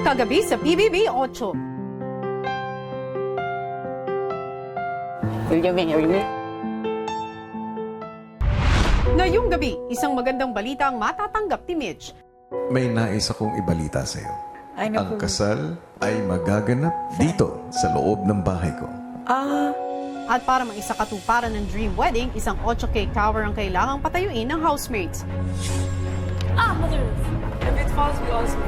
Kagabi sa PBB 8. Ngayong gabi, isang magandang balita ang matatanggap ni Mitch. May nais akong ibalita sa iyo. Ay, Ang kasal ay magaganap dito sa loob ng bahay ko. At para maisakatuparan ng dream wedding, isang 8K tower ang kailangang patayuin ng housemates. Mother Earth. If it falls, we all swim.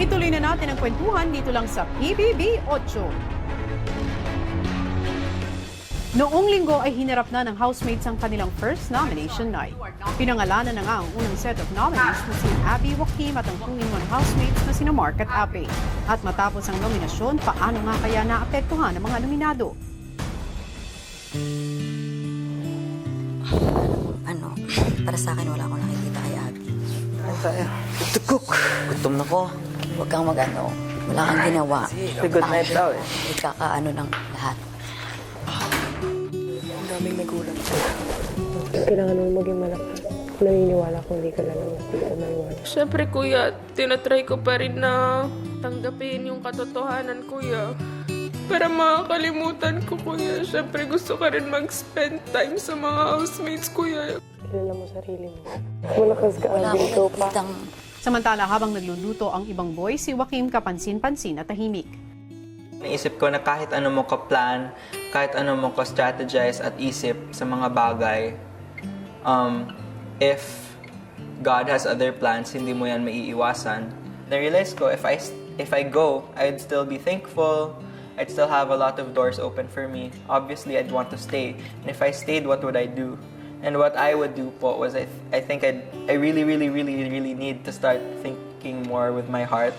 Ituloy na natin ang kwentuhan dito lang sa PBB 8. Noong linggo ay hinarap na ng housemates ang kanilang first nomination night. Pinangalanan na nga ang unang set of nominees na si Abby, Joaquim at ang 2-in-1 housemates na sina Mark at Ape. At matapos ang nominasyon, paano nga kaya naapektuhan ang mga nominado? Para sa akin, wala akong nakikita kay Abby. Tukuk! Gutom na ko. Huwag kang mag-ano. Wala kang ginawa. Good night daw eh. Ikakaano ng lahat. Ang daming nagulat. Kailangan mo maging malakas. Naniniwala kung hindi ka lang dito maniwala. Siyempre, kuya, tinatry ko pa rin na tanggapin yung katotohanan, kuya. Para makakalimutan ko, kuya. Siyempre, gusto ka rin mag-spend time sa mga housemates, kuya. Kilala mo sarili mo. Malakas ka, Wala Abby. Ikaw akong pa. nakikitang Samantala habang nagluluto ang ibang boy, si Joaquim kapansin-pansin at tahimik. Naisip ko na kahit ano mo ka-plan, kahit ano mo ka-strategize at isip sa mga bagay, if God has other plans, hindi mo yan maiiwasan. Na-realize ko, if I go, I'd still be thankful. I'd still have a lot of doors open for me. Obviously, I'd want to stay. And if I stayed, what would I do? And what I would do po was I think I really need to start thinking more with my heart.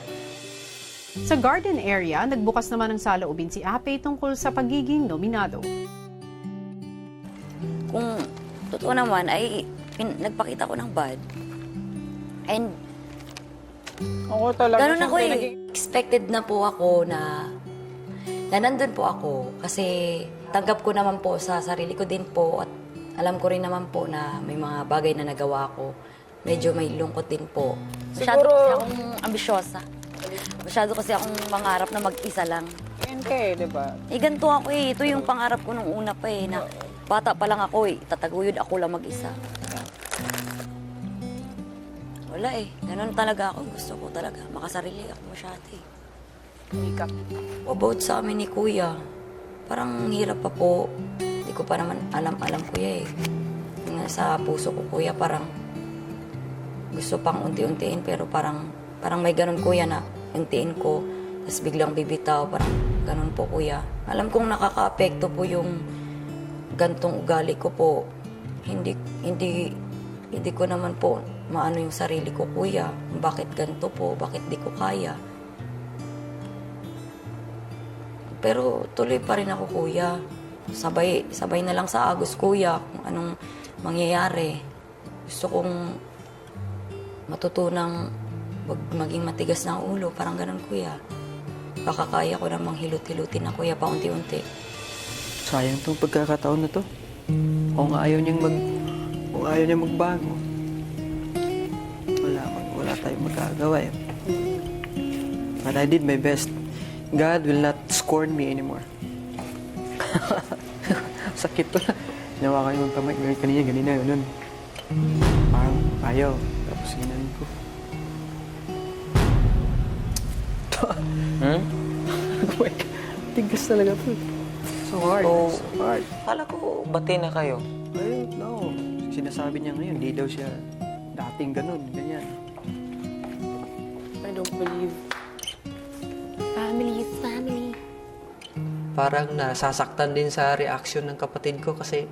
Sa garden area, nagbukas naman ng saloobin si Ape tungkol sa pagiging nominado. kung totoo naman ay nagpakita ko ng bad. And Ako talaga. ganun ako eh. Expected na po ako na nandun po ako kasi tanggap ko naman po sa sarili ko din po at alam ko rin naman po na may mga bagay na nagawa ko. Medyo may lungkot din po. Masyado kasi akong ambisyosa. Masyado kasi akong mangarap na mag-isa lang. Yan ka eh, di ba? Ganito ako eh. Ito yung pangarap ko nung una pa eh. Na bata pa lang ako eh. Tataguyod ako lang mag-isa. Wala eh. Ganun talaga ako. Gusto ko talaga. Makasarili ako masyado eh. About sa amin ni Kuya, parang hirap pa po. Hindi ko pa naman alam Kuya eh. Yung sa puso ko Kuya, parang gusto pang unti-untiin pero parang may ganun Kuya na untiin ko tapos biglang bibitaw, parang ganun po Kuya. Alam kong nakaka-apekto po yung gantong ugali ko po. Hindi ko naman po maano yung sarili ko Kuya. Bakit ganito po? Bakit di ko kaya? Pero tuloy pa rin ako Kuya. Sabay na lang sa agos Kuya kung anong mangyayari. Gusto kong matutunang wag maging matigas ng ulo, parang ganun Kuya. Baka kaya ko namang hilot-hilutin na Kuya paunti-unti. Sayang tong pagkakataon na to. Kung ayaw niyang magbago, wala tayong magagawa eh. But I did my best. God will not scorn me anymore. Sakit to. Hinawakan yung kamay. Ganina, ganun. Parang ayaw. Tapos ginanin ko. Tigas talaga po. So hard. So hard. Kala ko, bati na kayo. Ay, no. Sinasabi niya ngayon, di daw siya dating ganun, ganyan. I don't believe. Family is family. Parang nasasaktan din sa reaksyon ng kapatid ko kasi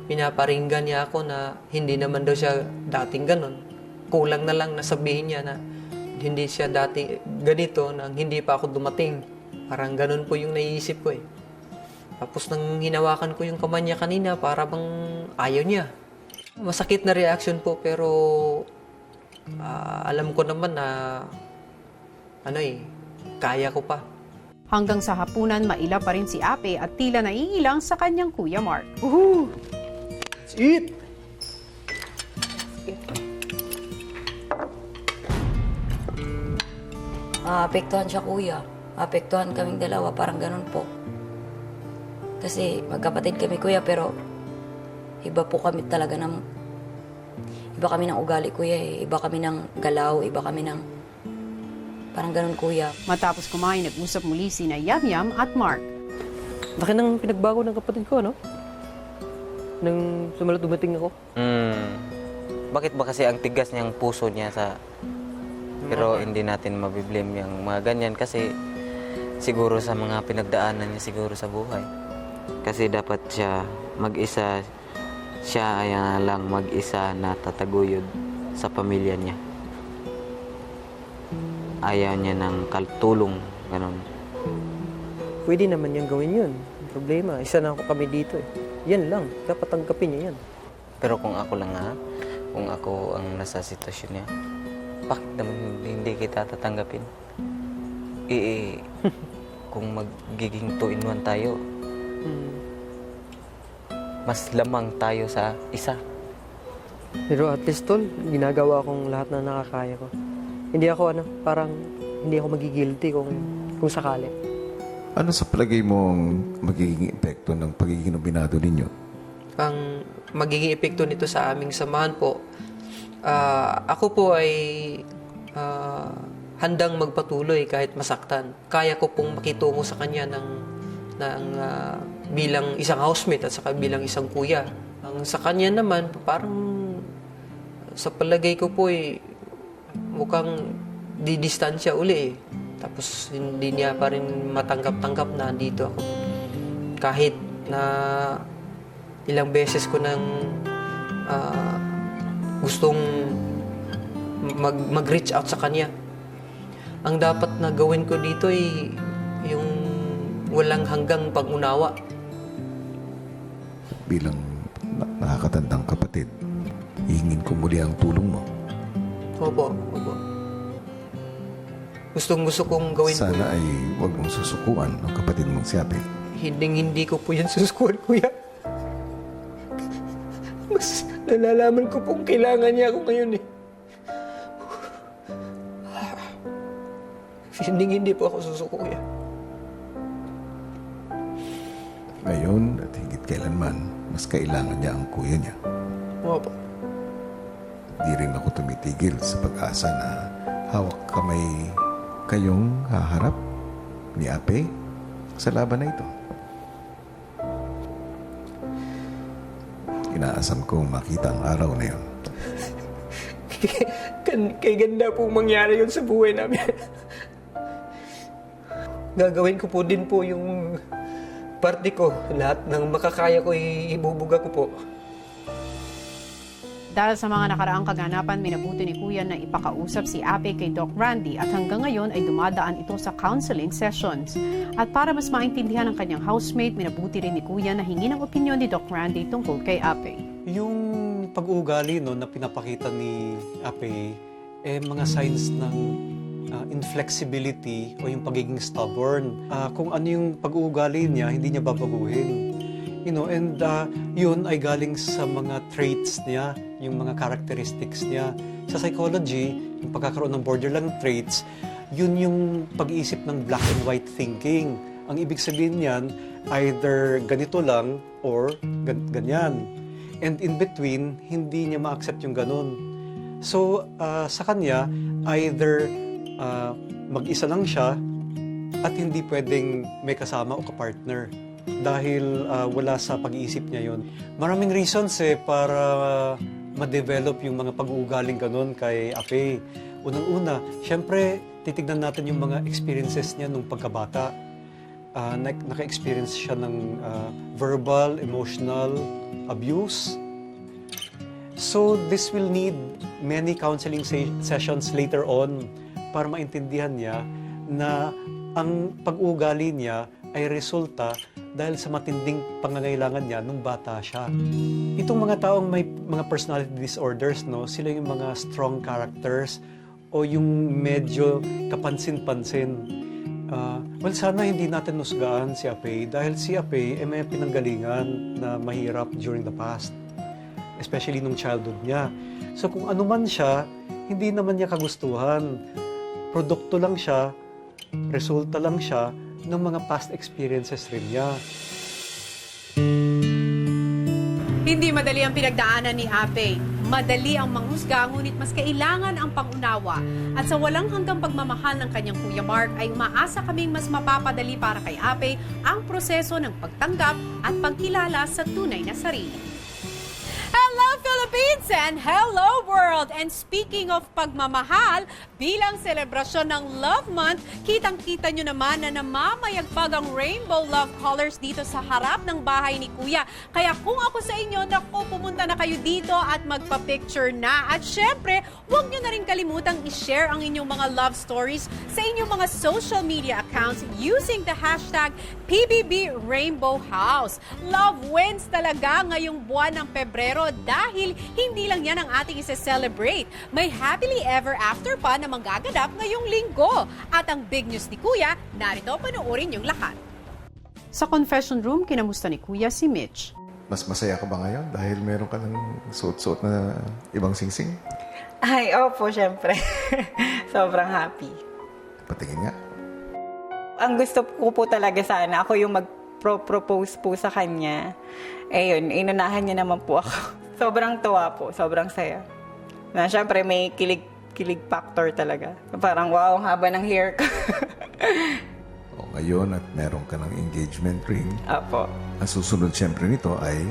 pinaparinggan niya ako na hindi naman daw siya dating ganun. Kulang na lang na sabihin niya na hindi siya dating ganito nang hindi pa ako dumating. Parang ganun po yung naiisip ko eh. Tapos nang hinawakan ko yung kamay niya kanina, para bang ayaw niya. Masakit na reaction po pero alam ko naman na kaya ko pa. Hanggang sa hapunan, maila pa rin si Ape at tila naiilang sa kanyang Kuya Mark. Woohoo! Let's eat! maapektuhan siya kuya. Maapektuhan kaming dalawa, parang ganun po. Kasi magkapatid kami kuya, pero iba po kami talaga iba kami ng ugali kuya eh. Iba kami ng galaw, iba kami ng parang ganun kuya. Matapos kumain, nag-usap muli sina Yamyam at Mark. Laki ng pinagbago ng kapatid ko, no? Nang sumala dumating ako. Bakit ba kasi ang tigas niyang puso niya pero hindi natin mabiblame yung mga ganyan kasi siguro sa mga pinagdaanan niya siguro sa buhay. Kasi dapat siya mag-isa, siya ay lang mag-isa na tataguyod sa pamilya niya. Ayaw niya ng tulong, ganun. Pwede naman niyang gawin yun. Ang problema, isa na ako kami dito eh. Yan lang, dapat tanggapin niya yan. Pero kung ako lang kung ako ang nasa sitwasyon niya, bakit naman hindi kita tatanggapin? Kung magiging 2-in-1 tayo, mas lamang tayo sa isa. Pero at least tol, ginagawa kong lahat na nakakaya ko. Hindi ako parang hindi ako magigilty kung sakali. Ano sa palagay mo ang magiging epekto ng pagiging nominado ninyo? Ang magiging epekto nito sa aming samahan po, ako po ay handang magpatuloy kahit masaktan. Kaya ko pong makitungo sa kanya bilang isang housemate at saka bilang isang kuya. Ang sa kanya naman, parang sa palagay ko po mukhang didistansya uli eh. Tapos hindi niya pa rin matanggap-tanggap na andito ako. Kahit na ilang beses ko nang gustong mag-reach out sa kanya. Ang dapat na gawin ko dito ay yung walang hanggang pag-unawa. Bilang nakakatandang kapatid, hihingin ko muli ang tulong mo. Opo. Gustong-gusto kong gawin ko. Sana ay huwag mong susukuan ang kapatid mong si Ape. Hindi ko po yan susukuan, kuya. Mas nalalaman ko pong kailangan niya ako ngayon eh. Hindi po ako susuko, kuya. Ngayon at higit kailanman, mas kailangan niya ang kuya niya. Opo. Di rin ako tumitigil sa pag-asa na hawak kamay kayong haharap ni Ape sa laban na ito. Inaasam kong makita ang araw na yun. Kay ganda pong mangyari yun sa buhay namin. Gagawin ko po din po yung parte ko. Lahat ng makakaya ko, ibubuga ko po. Dahil sa mga nakaraang kaganapan, minabuti ni Kuya na ipakausap si Ape kay Doc Randy at hanggang ngayon ay dumadaan ito sa counseling sessions. At para mas maintindihan ang kanyang housemate, minabuti rin ni Kuya na hingi ng opinyon ni Doc Randy tungkol kay Ape. Yung pag-uugali na pinapakita ni Ape, mga signs ng inflexibility o yung pagiging stubborn. Kung ano yung pag-uugali niya, hindi niya babaguhin. And yun ay galing sa mga traits niya, yung mga characteristics niya. Sa psychology, yung pagkakaroon ng borderline traits, yun yung pag-iisip ng black and white thinking. Ang ibig sabihin niyan, either ganito lang or ganyan. And in between, hindi niya ma-accept yung ganun. So, sa kanya, either mag-isa lang siya at hindi pwedeng may kasama o kapartner dahil wala sa pag-iisip niya yon. Maraming reasons para ma-develop yung mga pag-uugaling ganun kay Ape. Unang-una, syempre, titignan natin yung mga experiences niya nung pagkabata. Naka-experience siya ng verbal, emotional abuse. So, this will need many counseling sessions later on para maintindihan niya na ang pag-uugali niya ay resulta dahil sa matinding pangangailangan niya nung bata siya. Itong mga taong may mga personality disorders, sila yung mga strong characters o yung medyo kapansin-pansin. Sana hindi natin nusgaan si Ape dahil si Ape may pinanggalingan na mahirap during the past, especially nung childhood niya. So kung ano man siya, hindi naman niya kagustuhan. produkto lang siya, resulta lang siya ng mga past experiences rin niya. Hindi madali ang pinagdaanan ni Ape. Madali ang manghusga, ngunit mas kailangan ang pangunawa. At sa walang hanggang pagmamahal ng kanyang Kuya Mark, ay umaasa kaming mas mapapadali para kay Ape ang proseso ng pagtanggap at pagkilala sa tunay na sarili. Hello Philippines and hello world! And speaking of pagmamahal, bilang selebrasyon ng Love Month, kitang-kita nyo naman na namamayagpag ang rainbow love colors dito sa harap ng bahay ni Kuya. Kaya kung ako sa inyo, naku, pumunta na kayo dito at magpa-picture na. At syempre, huwag nyo na rin kalimutang i-share ang inyong mga love stories sa inyong mga social media accounts using the hashtag PBB Rainbow House. Love wins talaga ngayong buwan ng Pebrero dahil hindi lang yan ang ating isa-celebrate. May happily ever after pa na manggaganap ngayong linggo. At ang big news ni Kuya, narito panoorin yung lahat. Sa confession room, kinamusta ni Kuya si Mitch. Mas masaya ka ba ngayon dahil meron ka ng suot-suot na ibang singsing? Ay, opo, syempre. Sobrang happy. Patingin nga. Ang gusto ko po talaga sana, ako yung mag-propose po sa kanya. Ayun, inunahan niya naman po ako. Sobrang tuwa po, sobrang saya. Na syempre may kilig factor talaga. Parang wow, ang haba ng hair ko. O ngayon at meron ka ng engagement ring. Opo. Ang susunod siyempre nito ay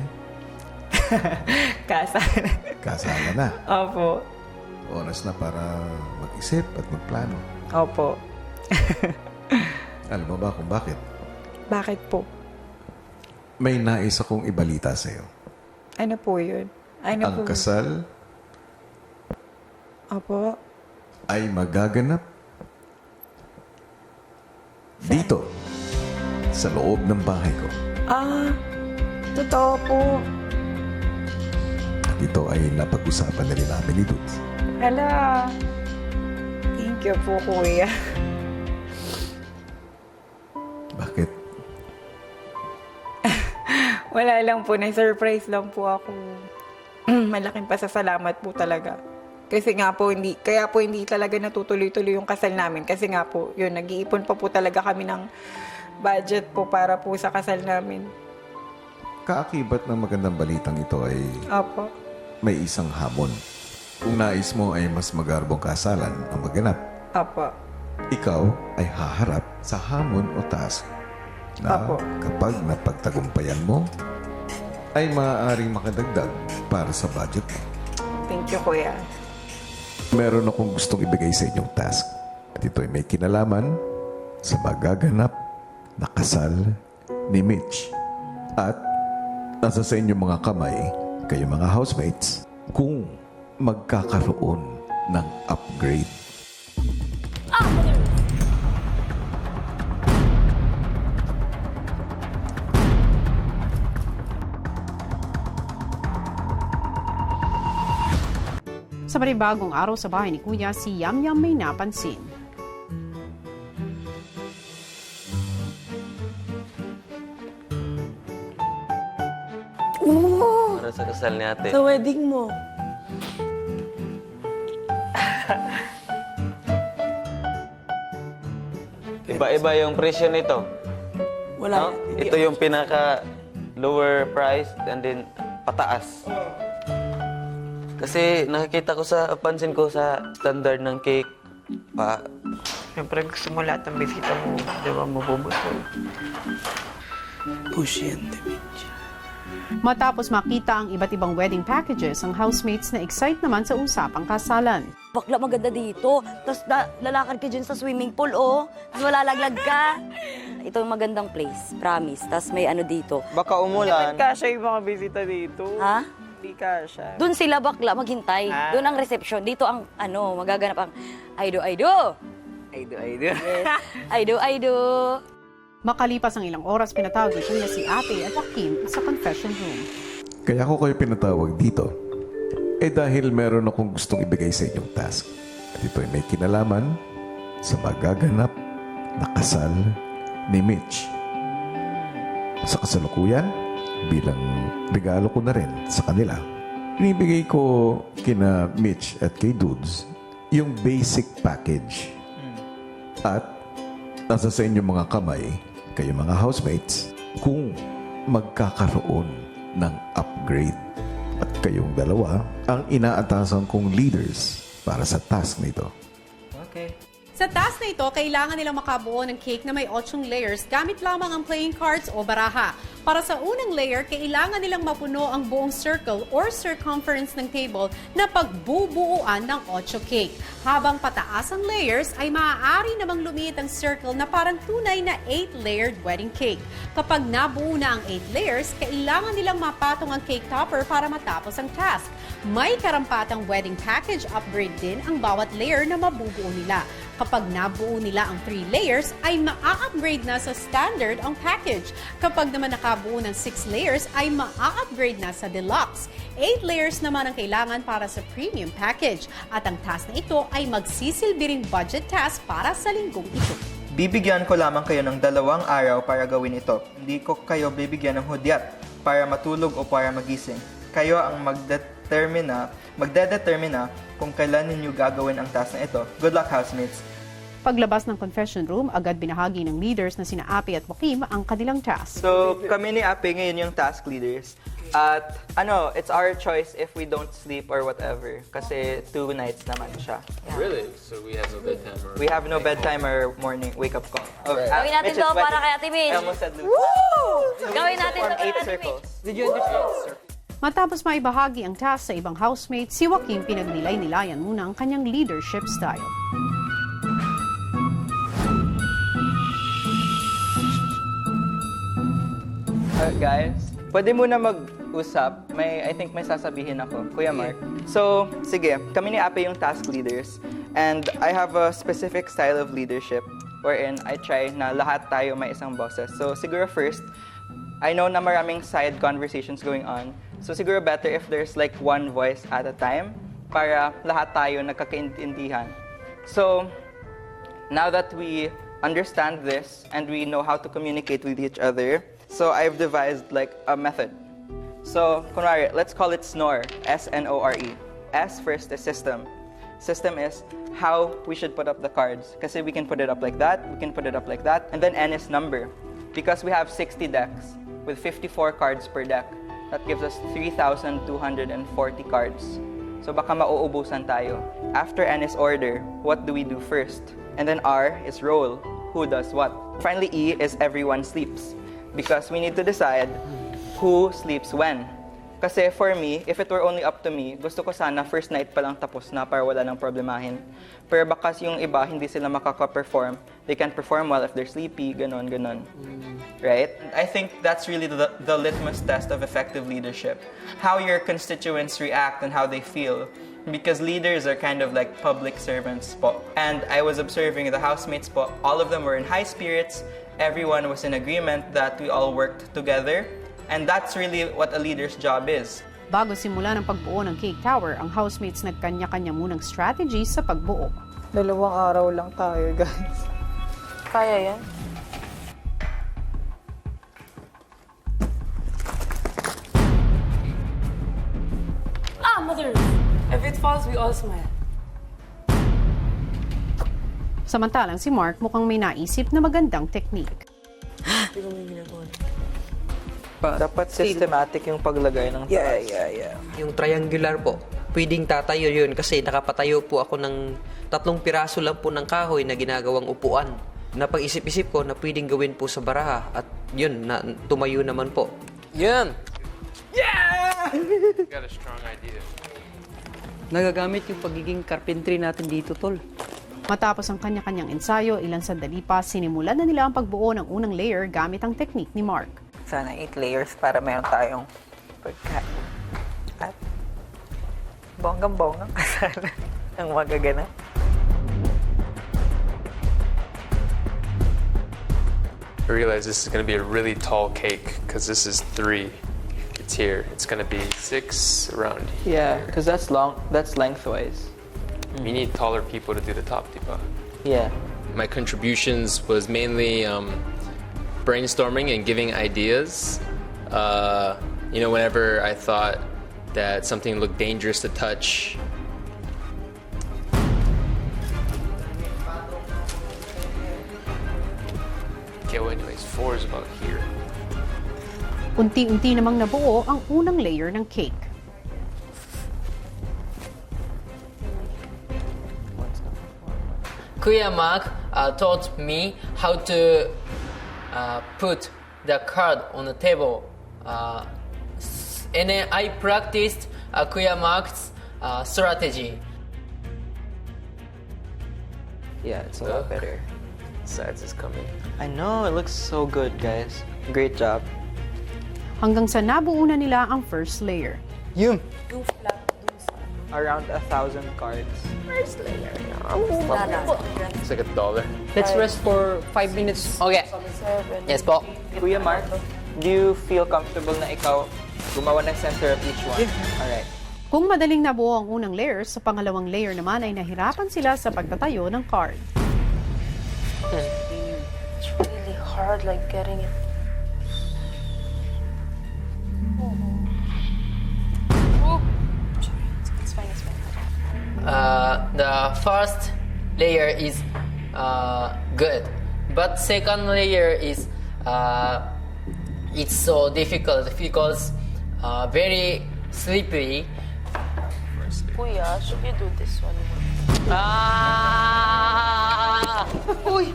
Kasal. kasala na. Opo. Oras na para mag-isip at magplano. Opo. Alam mo ba kung bakit? Bakit po? May nais akong ibalita sa iyo. Ano po yun? Ano Ang po? kasal Opo. ay magaganap dito sa loob ng bahay ko. Ah, totoo po. At ito ay napag-usapan na rin namin ni Dudes. Hala. Thank you po, Kuya. Bakit? Wala lang po, na-surprise lang po ako. Malaking pasasalamat po talaga. Kasi nga po, kaya po hindi talaga natutuloy-tuloy yung kasal namin. Kasi nga po, yun, nag-iipon pa po talaga kami ng budget po para po sa kasal namin. Kaakibat ng magandang balitang ito ay Opo. may isang hamon. Kung nais mo ay mas magarbong kasalan ang maganap, Opo. ikaw ay haharap sa hamon o task na Apo. kapag napagtagumpayan mo, ay maaaring makadagdag para sa budget mo. Thank you, Kuya. Meron akong gustong ibigay sa inyong task. At ito ay may kinalaman sa magaganap na kasal ni Mitch. At nasa sa inyong mga kamay, kayo mga housemates, kung magkakaroon ng upgrade. Sa panibagong araw sa bahay ni Kuya, si Yam Yam may napansin. Para sa kasal ni ate. Sa wedding mo. Iba-iba yung presyo nito. Wala. No? Ito yung pinaka lower price and then pataas. Kasi nakikita ko pansin ko sa standard ng cake, Siyempre gusto mo lahat ng bisita mo, di ba, mabubusog. Push yan, Mitch. Matapos makita ang iba't ibang wedding packages, ang housemates na excite naman sa usapang kasalan. Bakla maganda dito. Tapos lalakad ka dyan sa swimming pool, oh. Tapos malalaglag ka. Ito yung magandang place, promise. Tapos may ano dito. Baka umulan. Kasha yung mga bisita dito. Ha? Hindi kasha. Doon sila bakla maghintay. Doon ang reception. Dito ang magaganap ang Aido. Yes. Aido. Makalipas ang ilang oras, pinatawag ni Kuya si Ate at Joaquin sa confession room. Kaya ako kayo pinatawag dito, dahil meron akong gustong ibigay sa inyong task. At ito ay may kinalaman sa magaganap na kasal ni Mitch. Sa kasalukuyan, bilang regalo ko na rin sa kanila, binibigay ko kina Mitch at kay Dudes yung basic package At nasa sa inyong mga kamay, kayo mga housemates, kung magkakaroon ng upgrade. At kayong dalawa ang inaatasan kong leaders para sa task nito. Okay. Sa task na ito, kailangan nilang makabuo ng cake na may 8 layers gamit lamang ang playing cards o baraha. Para sa unang layer, kailangan nilang mapuno ang buong circle or circumference ng table na pagbubuuan ng 8 cake. Habang pataas ang layers, ay maaari namang lumiit ang circle na parang tunay na 8-layered wedding cake. Kapag nabuo na ang 8 layers, kailangan nilang mapatong ang cake topper para matapos ang task. May karampatang wedding package upgrade din ang bawat layer na mabubuo nila. Kapag nabuo nila ang 3 layers, ay maa-upgrade na sa standard ang package. Kapag naman nakabuo ng 6 layers, ay maa-upgrade na sa deluxe. 8 layers naman ang kailangan para sa premium package. At ang task na ito ay magsisilbi ring budget task para sa linggong ito. Bibigyan ko lamang kayo ng 2 araw para gawin ito. Hindi ko kayo bibigyan ng hudyat para matulog o para magising. Kayo ang magdedetermina kung kailan ninyo gagawin ang task na ito. Good luck, housemates! Paglabas ng confession room, agad binahagi ng leaders na sina Api at Joaquim ang kanilang task. So, kami ni Ape ngayon yung task leaders. At it's our choice if we don't sleep or whatever. Kasi 2 nights naman siya. Really? So we have no bedtime or... We have no bedtime or morning wake-up call. Right. Gawin natin to para kay Ate Mitch. I almost said Luke. Gawin natin to Form para 8 kay Ate Mitch. circles. Did you understand? Matapos maibahagi ang task sa ibang housemates, si Joaquim pinagnilay-nilayan muna ang kanyang leadership style. Guys, pwede muna mag-usap. I think may sasabihin ako. Kuya Mark. So, sige. Kami ni Ape yung task leaders. And I have a specific style of leadership wherein I try na lahat tayo may isang boses. So, siguro first, I know na maraming side conversations going on. So, siguro better if there's like one voice at a time para lahat tayo nagkakaintindihan. So, now that we understand this and we know how to communicate with each other, so I've devised like a method. So, kunwari, let's call it SNORE, S-N-O-R-E. S first is system. System is how we should put up the cards. Kasi we can put it up like that, we can put it up like that, and then N is number. Because we have 60 decks with 54 cards per deck. That gives us 3,240 cards. So baka mauubusan tayo. After N is order, what do we do first? And then R is roll, who does what? Finally, E is everyone sleeps. Because we need to decide who sleeps when. Kasi for me, if it were only up to me, gusto ko sana first night pa lang tapos na para wala nang problemahin. Pero baka yung iba, hindi sila makaka-perform. They can't perform well if they're sleepy, ganon. Right? I think that's really the litmus test of effective leadership. How your constituents react and how they feel. Because leaders are kind of like public servants po. And I was observing the housemates po, all of them were in high spirits. Everyone was in agreement that we all worked together. And that's really what a leader's job is. Bago simula ng pagbuo ng cake tower, ang housemates nagkanya-kanya munang strategy sa pagbuo. 2 araw lang tayo, guys. Kaya yan? Mother! If it falls, we all smile. Samantalang si Mark mukhang may naisip na magandang technique. Dapat systematic yung paglagay ng tiles. Yeah. Yung triangular po, pwedeng tatayo yun kasi nakapatayo po ako ng 3 piraso lang po ng kahoy na ginagawang upuan. Napag-isip-isip ko na pwedeng gawin po sa baraha at yun, tumayo naman po. Yan! Yeah! Got a strong idea. Nagagamit yung pagiging carpentry natin dito, tol. Matapos ang kanya-kanyang ensayo, ilang sandali pa, sinimulan na nila ang pagbuo ng unang layer gamit ang technique ni Mark. Sana 8 layers para meron tayong pagkain. At bonggang-bonggang kasana ang magaganap. I realize this is going to be a really tall cake because this is 3. It's here. It's going to be 6 around here. Yeah, because that's lengthwise. We need taller people to do the top, diba? Yeah. My contributions was mainly brainstorming and giving ideas. Whenever I thought that something looked dangerous to touch. 4 is about here. Unti-unti namang nabuo ang unang layer ng cake. Kuya Mark taught me how to put the card on the table. And then I practiced Kuya Mark's strategy. Yeah, it's a lot better. Sides is coming. I know, it looks so good, guys. Great job. Hanggang sa nabuo na nila ang first layer. Yun! Around 1,000 cards. First layer. It's like $1. Let's rest for 5 minutes. Okay. Yes po. Kuya Mark, do you feel comfortable na ikaw gumawa ng center of each one? Alright. Kung madaling nabuo ang unang layer, sa pangalawang layer naman ay nahirapan sila sa pagtatayo ng card. It's really hard, like getting it. Oh. Sorry, it's fine, it's fine. The first layer is good, but second layer is it's so difficult because very slippery. Kuya, should you do this one? Uy!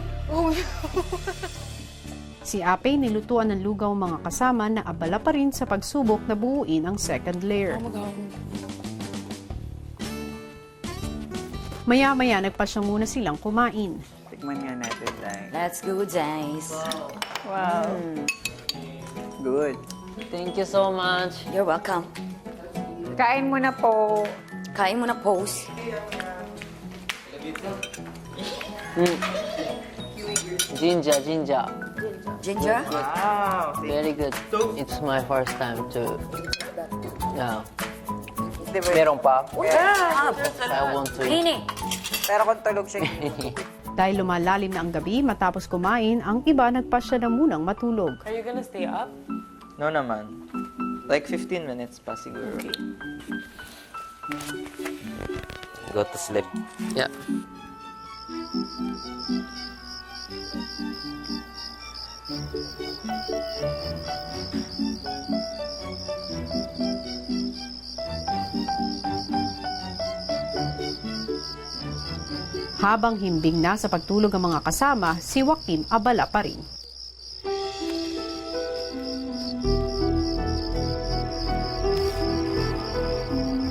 Si Ape nilutuan ng lugaw ang mga kasama na abala pa rin sa pagsubok na buuin ang second layer. Maya-maya nagpasya muna silang kumain. Tikman nga natin, Day. Let's go, guys. Wow. Good. Thank you so much. You're welcome. Kain mo na po. Kain mo na, pose. Ginger. Ginger? Very good. It's my first time to. Yeah. Meron pa? I want to. Kainin. Pero kung tulog siya. Dahil lumalalim na ang gabi, matapos kumain, ang iba nagpasya na munang matulog. Are you gonna stay up? No naman. Like 15 minutes pa siguro. Go to sleep. Yeah. Habang himbing na sa pagtulog ang mga kasama, si Joaquim abala pa rin.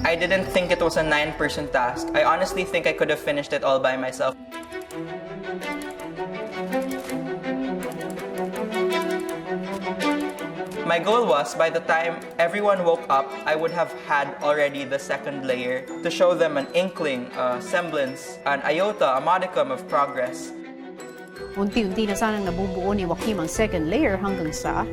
I didn't think it was a 9-person task. I honestly think I could have finished it all by myself. My goal was, by the time everyone woke up, I would have had already the second layer to show them an inkling, a semblance, an iota, a modicum of progress. Unti-unti na sanang nabubuo ni Joaquim ang second layer hanggang sa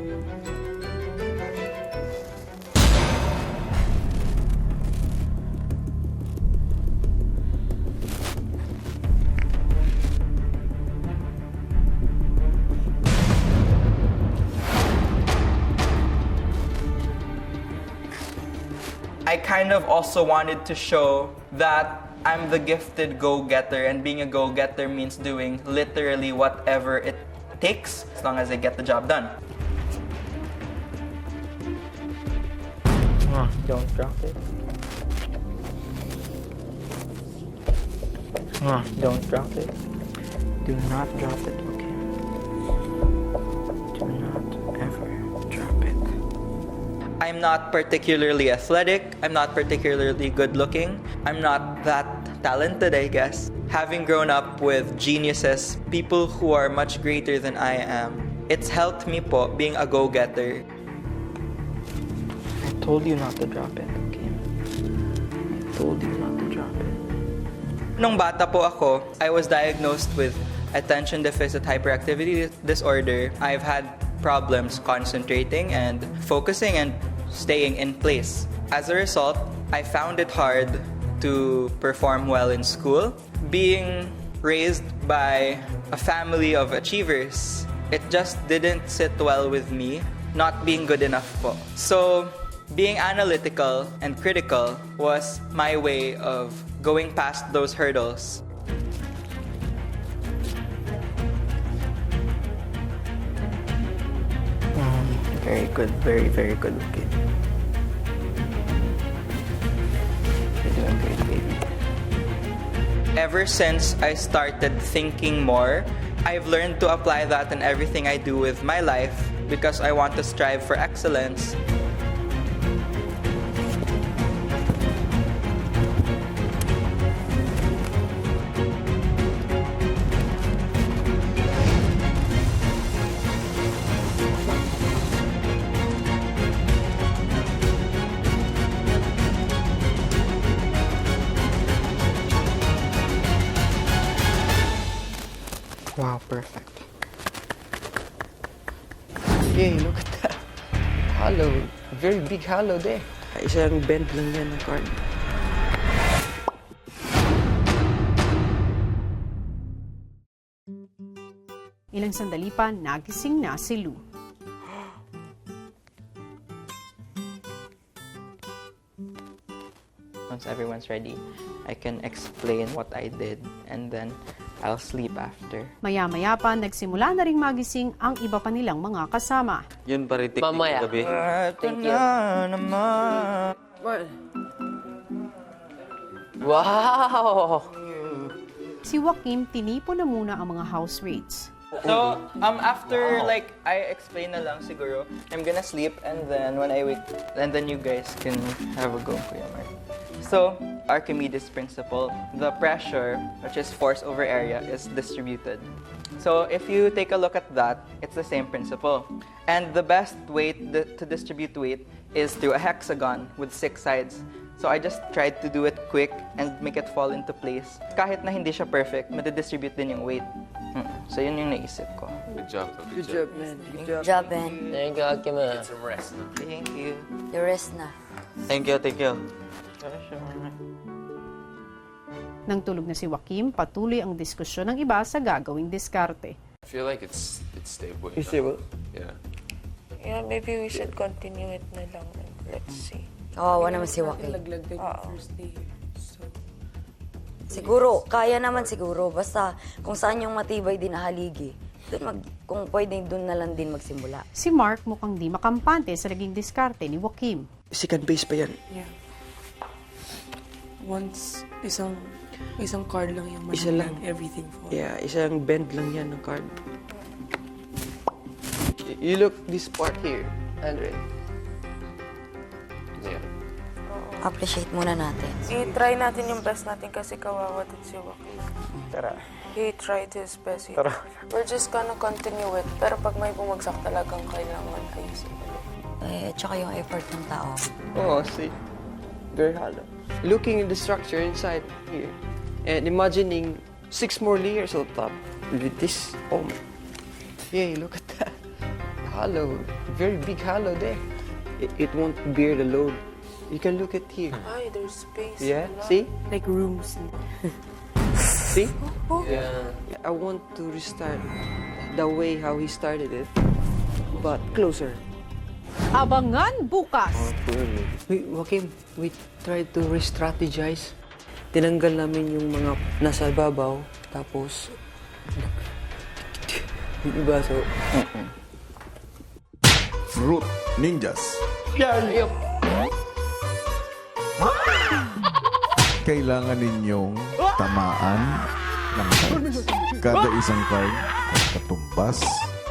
I kind of also wanted to show that I'm the gifted go-getter, and being a go-getter means doing literally whatever it takes as long as I get the job done. Don't drop it. Don't drop it. Do not drop it, okay? Do not ever drop it. I'm not particularly athletic. I'm not particularly good-looking. I'm not that talented, I guess. Having grown up with geniuses, people who are much greater than I am, it's helped me po being a go-getter. I told you not to drop it, okay? I told you not to drop it. Nung bata po ako, I was diagnosed with attention deficit hyperactivity disorder. I've had problems concentrating and focusing and staying in place. As a result, I found it hard to perform well in school. Being raised by a family of achievers, it just didn't sit well with me, not being good enough po. So, being analytical and critical was my way of going past those hurdles. Very good. Very, very good kid. You're doing great, baby. Ever since I started thinking more, I've learned to apply that in everything I do with my life because I want to strive for excellence. Wow, perfect. Yay, look at that. Hollow. Very big hollow there. Isang bend lang yan ng card. Ilang sandali pa, nagising na si Lou. Once everyone's ready, I can explain what I did and then I'll sleep after. Maya-maya pa, nagsimula na ring magising ang iba pa nilang mga kasama. Yun pa rin technique Mamaya. ng gabi. Thank you. Wow! Si Joaquim, tinipo na muna ang mga housemates. So, after like I explain na lang siguro, I'm gonna sleep and then when I wake, and then you guys can have a go, Kuya Mark. So, Archimedes principle, the pressure, which is force over area, is distributed. So, if you take a look at that, it's the same principle. And the best way to distribute weight is through a hexagon with 6 sides. So, I just tried to do it quick and make it fall into place. Kahit na hindi siya perfect, madidistribute din yung weight. So, yun yung naisip ko. Good job, though. Good job, man. Good job, Ben. Thank you, Akima. Get some rest now. Thank you. The rest na. Thank you, thank you. Nang tulog na si Joaquim, patuloy ang diskusyon ng iba sa gagawing diskarte. I feel like it's stable. It's stable? Yeah. Yeah, maybe we should continue it na lang. Let's see. Kawawa naman si Joaquim. Naglaglag yung first day. So, Siguro, kaya naman siguro. Basta kung saan yung matibay din na haligi, kung pwede doon na lang din magsimula. Si Mark mukhang di makampante sa naging diskarte ni Joaquim. Second base pa yan. yeah. Once, isang card lang yung Isa lang. everything for. Yeah, isang bend lang yan ng card. You look this part here, Andre. Yeah. Appreciate muna natin. I-try natin yung best natin kasi kawawa din si Joaquim. Tara. He tried his best. Tara. We're just gonna continue it. Pero pag may bumagsak talagang kailangan ayusin ulit. Tsaka yung effort ng tao. Oh, see? Very hollow. Looking at the structure inside here and imagining 6 more layers on top with this. Oh my. Yay, look at that. Hollow. Very big hollow there. It won't bear the load. You can look at here. Ay, there's space. Yeah, see? Like rooms. See? Yeah. I want to restart the way how he started it, but closer. Abangan bukas! Wait, Joaquim, we tried to re-strategize. Tinanggal namin yung mga nasa babaw, tapos... Diba, so... Fruit Ninjas. Kailangan ninyong tamaan ng cards. Kada isang card ay katumbas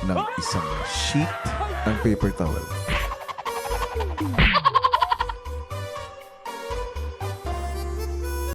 ng isang sheet ng paper towel.